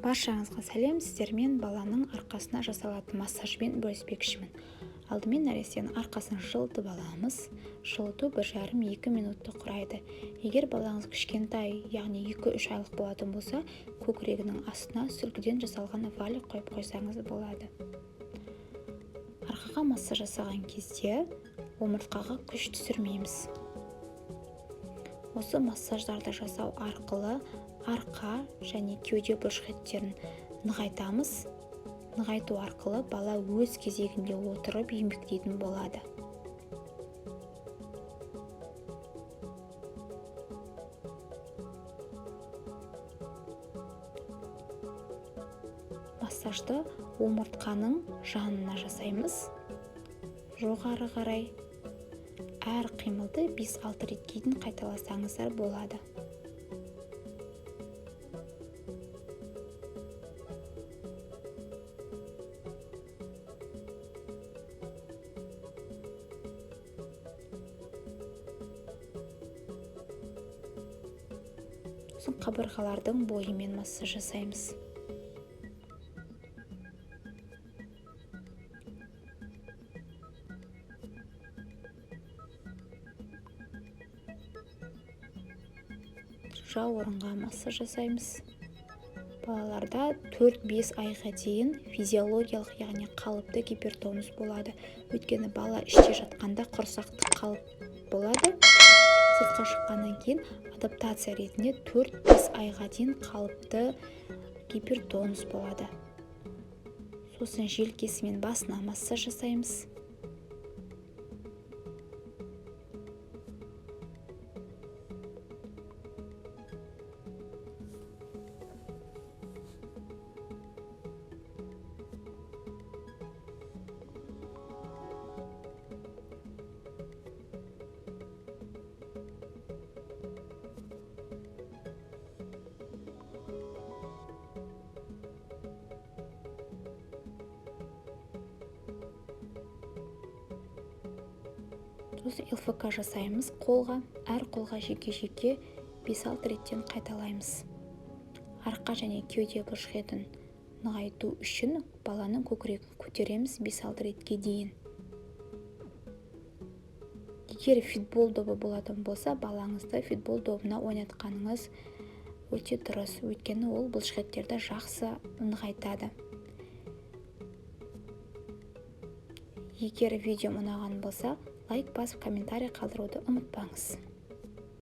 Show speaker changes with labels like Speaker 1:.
Speaker 1: Баршаңызға сәлем, сіздермен баланың арқасына жасалатын массажбен бөліспекшімін. Алдымен нәрестенің арқасын жылытып аламыз. Жылыту 1,5-2 минутты құрайды. Егер балаңыз кішкентай, яғни 2-3 айлық болатын болса, көкірегінің астына сүлгіден жасалған валик қойып қойсаңыз болады. Арқаға массаж жасаған кезде омыртқаға күш түсірмейміз. Осы массаждарды жасау арқылы арқа және кеуде бұлшықеттерін нығайтамыз. Нығайту арқылы бала өз кезегінде отырып еңбектейтін болады. Массажды омыртқаның жанына жасаймыз. Жоғары қарай әр қимылды 5-6 ретке дейін қайталасаңыздар болады. Сосын қабырғалардың бойымен массаж жасаймыз. Жауырынға массаж жасаймыз. Балаларда 4-5 айға дейін физиологиялық, яғни қалыпты гипертонус болады. Өйткені бала іште жатқанда құрсақтық қалып болады. Сыртқа шыққаннан кейін адаптация ретінде 4-5 айға дейін қалыпты гипертонус болады. Сосын желкесі мен басына массаж жасаймыз. Сосын ЛФК жасаймыз қолға. Әр қолға жеке-жеке 5-6 реттен қайталаймыз. Арқа және кеуде бұлшықетін нығайту үшін баланың көкірегін көтереміз 5-6 ретке дейін. Егер футбол добы болатын болса, балаңызды футбол добына ойнатқаныңыз өте дұрыс. Өйткені ол бұлшықеттерді жақсы нығайтады. Егер видео ұнаған болса, лайк басып комментарий қалдыруды ұмытпаңыз.